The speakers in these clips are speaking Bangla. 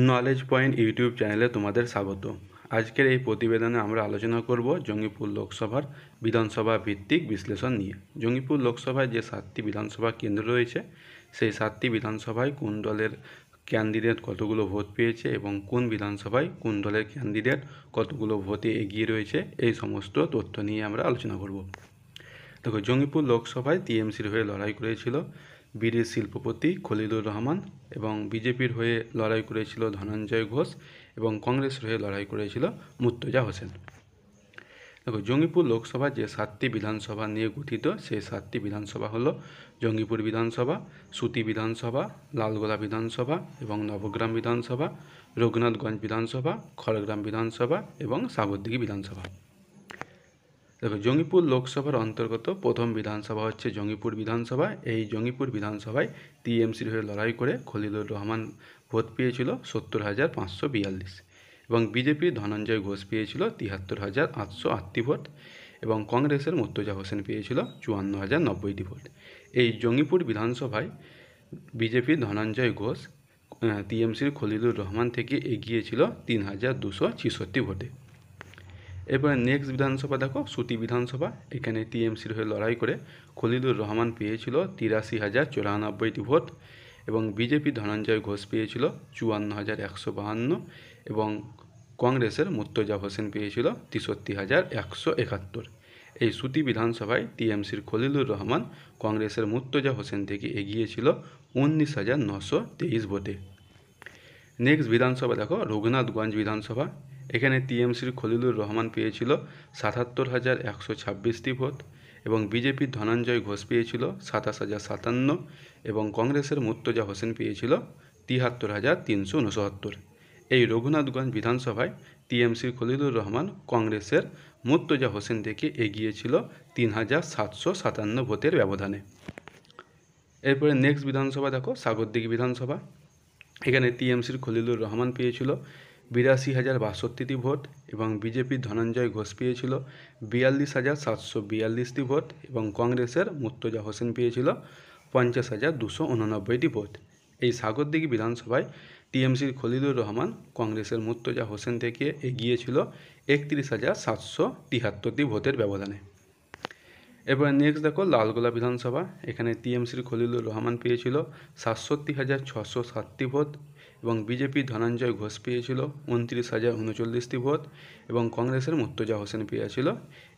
নলেজ পয়েন্ট ইউটিউব চ্যানেলে তোমাদের স্বাগত। আজকের এই প্রতিবেদনে আমরা আলোচনা করব জঙ্গিপুর লোকসভার বিধানসভা ভিত্তিক বিশ্লেষণ নিয়ে। জঙ্গিপুর লোকসভায় যে 7টি বিধানসভা কেন্দ্র রয়েছে, সেই 7টি বিধানসভায় কোন দলের ক্যান্ডিডেট কতগুলো ভোট পেয়েছে এবং কোন বিধানসভায় কোন দলের ক্যান্ডিডেট কতগুলো ভোটে এগিয়ে রয়েছে, এই সমস্ত তথ্য নিয়ে আমরা আলোচনা করব। দেখো, জঙ্গিপুর লোকসভায় টিএমসির হয়ে লড়াই করেছিল বীরের শিল্পপতি খলিলুর রহমান, এবং বিজেপির হয়ে লড়াই করেছিল ধনঞ্জয় ঘোষ, এবং কংগ্রেসের হয়ে লড়াই করেছিল মুর্তজা হোসেন। দেখো, জঙ্গিপুর লোকসভা যে 7টি বিধানসভা নিয়ে গঠিত, সেই 7টি বিধানসভা হলো জঙ্গিপুর বিধানসভা, সুতি বিধানসভা, লালগোলা বিধানসভা এবং নবগ্রাম বিধানসভা, রঘুনাথগঞ্জ বিধানসভা, খড়গ্রাম বিধানসভা এবং সাগরদিঘি বিধানসভা। দেখো, জঙ্গিপুর লোকসভার অন্তর্গত প্রথম বিধানসভা হচ্ছে জঙ্গিপুর বিধানসভা। এই জঙ্গিপুর বিধানসভায় টিএমসির হয়ে লড়াই করে খলিলুর রহমান ভোট পেয়েছিল 70,542, এবং বিজেপির ধনঞ্জয় ঘোষ পেয়েছিল 73,808টি ভোট, এবং কংগ্রেসের মুর্তজা হোসেন পেয়েছিল 54,090টি ভোট। এই জঙ্গিপুর বিধানসভায় বিজেপির ধনঞ্জয় ঘোষ টিএমসির খলিলুর রহমান থেকে এগিয়েছিল 3,266 ভোটে। এরপরে নেক্সট বিধানসভা দেখো, সুতি বিধানসভা। এখানে টিএমসির হয়ে লড়াই করে খলিলুর রহমান পেয়েছিল 83,094টি ভোট, এবং বিজেপি ধনঞ্জয় ঘোষ পেয়েছিল 54,152, এবং কংগ্রেসের মুর্তজা হোসেন পেয়েছিল 63,171। এই সুতি বিধানসভায় টিএমসির খলিলুর রহমান কংগ্রেসের মুর্তজা হোসেন থেকে এগিয়েছিল 19,923 ভোটে। নেক্সট বিধানসভা দেখো, রঘুনাথগঞ্জ বিধানসভা। এখানে টিএমসির খলিলুর রহমান পেয়েছিল 77,126টি ভোট, এবং বিজেপির ধনঞ্জয় ঘোষ পেয়েছিল 27,057, এবং কংগ্রেসের মুর্তজা হোসেন পেয়েছিল 73,369। এই রঘুনাথগঞ্জ বিধানসভায় টিএমসির খলিলুর রহমান কংগ্রেসের মুর্তজা হোসেন থেকে এগিয়েছিল 3,757 ভোটের ব্যবধানে। এরপরে নেক্সট বিধানসভা দেখো, সাগরদিঘি বিধানসভা। এখানে টিএমসির খলিলুর রহমান পেয়েছিল 82,062টি ভোট, এবং বিজেপির ধনঞ্জয় ঘোষ পেয়েছিল 42,742টি ভোট, এবং কংগ্রেসের মুর্তজা হোসেন পেয়েছিল 50,289টি ভোট। এই সাগরদিঘি বিধানসভায় টিএমসির খলিলুর রহমান কংগ্রেসের মুর্তজা হোসেন থেকে এগিয়েছিল 31,773টি ভোটের ব্যবধানে। এরপরে নেক্সট দেখো, লালগোলা বিধানসভা। এখানে টিএমসির খলিলুর রহমান পেয়েছিল 67,607টি ভোট, এবং বিজেপির ধনঞ্জয় ঘোষ পেয়েছিল 29,039টি ভোট, এবং কংগ্রেসের মুর্তজা হোসেন পেয়েছিল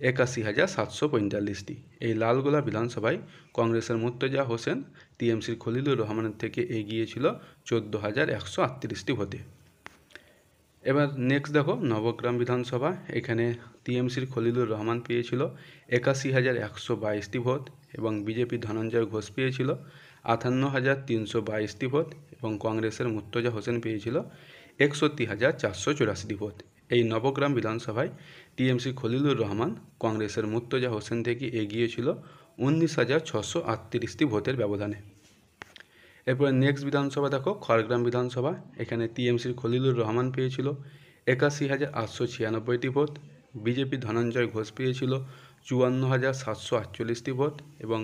81,745টি। এই লালগোলা বিধানসভায় কংগ্রেসের মুর্তজা হোসেন টিএমসির খলিলুর রহমানের থেকে এগিয়েছিল 14,138টি ভোটে। এবার নেক্সট দেখো, নবগ্রাম বিধানসভা। এখানে টিএমসির খলিলুর রহমান পেয়েছিল 81,122টি ভোট, এবং বিজেপির ধনঞ্জয় ঘোষ পেয়েছিল 58,322টি ভোট, এবং কংগ্রেসের মুর্তজা হোসেন পেয়েছিল 61,484টি ভোট। এই নবগ্রাম বিধানসভায় টিএমসি খলিলুর রহমান কংগ্রেসের মুর্তজা হোসেন থেকে এগিয়েছিল 19,638টি ভোটের ব্যবধানে। এরপরে নেক্সট বিধানসভা দেখো, খড়গ্রাম বিধানসভা। এখানে টিএমসির খলিলুর রহমান পেয়েছিল 81,896টি ভোট, বিজেপি ধনঞ্জয় ঘোষ পেয়েছিল 54,748টি ভোট, এবং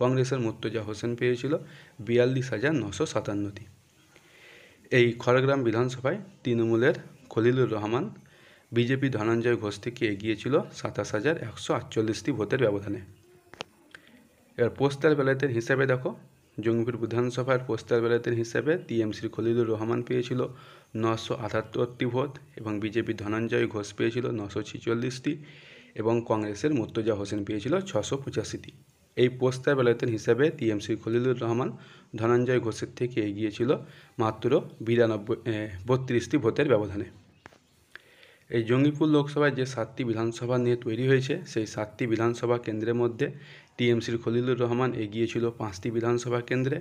কংগ্রেসের মুর্তজা হোসেন পেয়েছিল 42,957টি। এই খড়গ্রাম বিধানসভায় তৃণমূলের খলিলুর রহমান বিজেপি ধনঞ্জয় ঘোষ থেকে এগিয়েছিল 27,148টি ভোটের ব্যবধানে। এবার পোস্টাল ব্যালটের হিসাবে দেখো, জঙ্গিপুর বিধানসভার পোস্টাল ব্যালটের হিসাবে টিএমসির খলিলুর রহমান পেয়েছিল 978টি ভোট, এবং বিজেপি ধনঞ্জয় ঘোষ পেয়েছিল 946টি, এবং কংগ্রেসের মুর্তজা হোসেন পেয়েছিল 685টি। এই পোস্টাল ব্যালটের হিসাবে টিএমসির খলিলুর রহমান ধনঞ্জয় ঘোষের থেকে এগিয়েছিল মাত্র 32টি ভোটের ব্যবধানে। এই জঙ্গিপুর লোকসভায় যে 7টি বিধানসভা নিয়ে তৈরি হয়েছে, সেই 7টি বিধানসভা কেন্দ্রের মধ্যে টিএমসির খলিলুর রহমান এগিয়েছিল 5টি বিধানসভা কেন্দ্রে,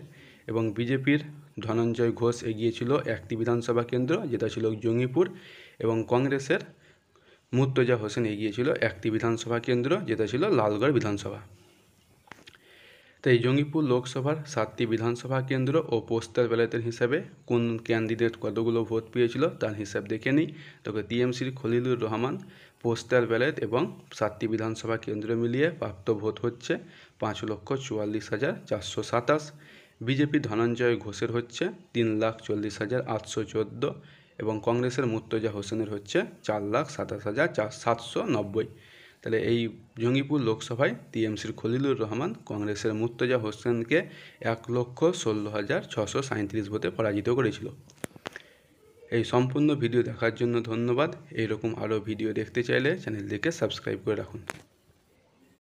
এবং বিজেপির ধনঞ্জয় ঘোষ এগিয়েছিল 1টি বিধানসভা কেন্দ্র, যেটা ছিল জঙ্গিপুর, এবং কংগ্রেসের মুর্তজা হোসেন এগিয়েছিল 1টি বিধানসভা কেন্দ্র, যেটা ছিল লালগড় বিধানসভা। তো এই জঙ্গিপুর লোকসভার 7টি বিধানসভা কেন্দ্র ও পোস্টাল ব্যালটের হিসাবে কোন ক্যান্ডিডেট কতগুলো ভোট পেয়েছিল তার হিসাব দেখে নিই। তবে টিএমসির খলিলুর রহমান পোস্টাল ব্যালট এবং 7টি বিধানসভা কেন্দ্র মিলিয়ে প্রাপ্ত ভোট হচ্ছে 5,44,427, বিজেপি ধনঞ্জয় ঘোষের হচ্ছে 3,40,814 এবং কংগ্রেসের মুর্তজা হোসেনের হচ্ছে 4,27,790। তাহলে এই জঙ্গিপুর লোকসভায় টিএমসির খলিলুর রহমান কংগ্রেসের মুর্তজা হোসেনকে 1,16,637 ভোটে পরাজিত করেছিল। এই সম্পূর্ণ ভিডিও দেখার জন্য ধন্যবাদ। এইরকম আরও ভিডিও দেখতে চাইলে চ্যানেলটিকে সাবস্ক্রাইব করে রাখুন।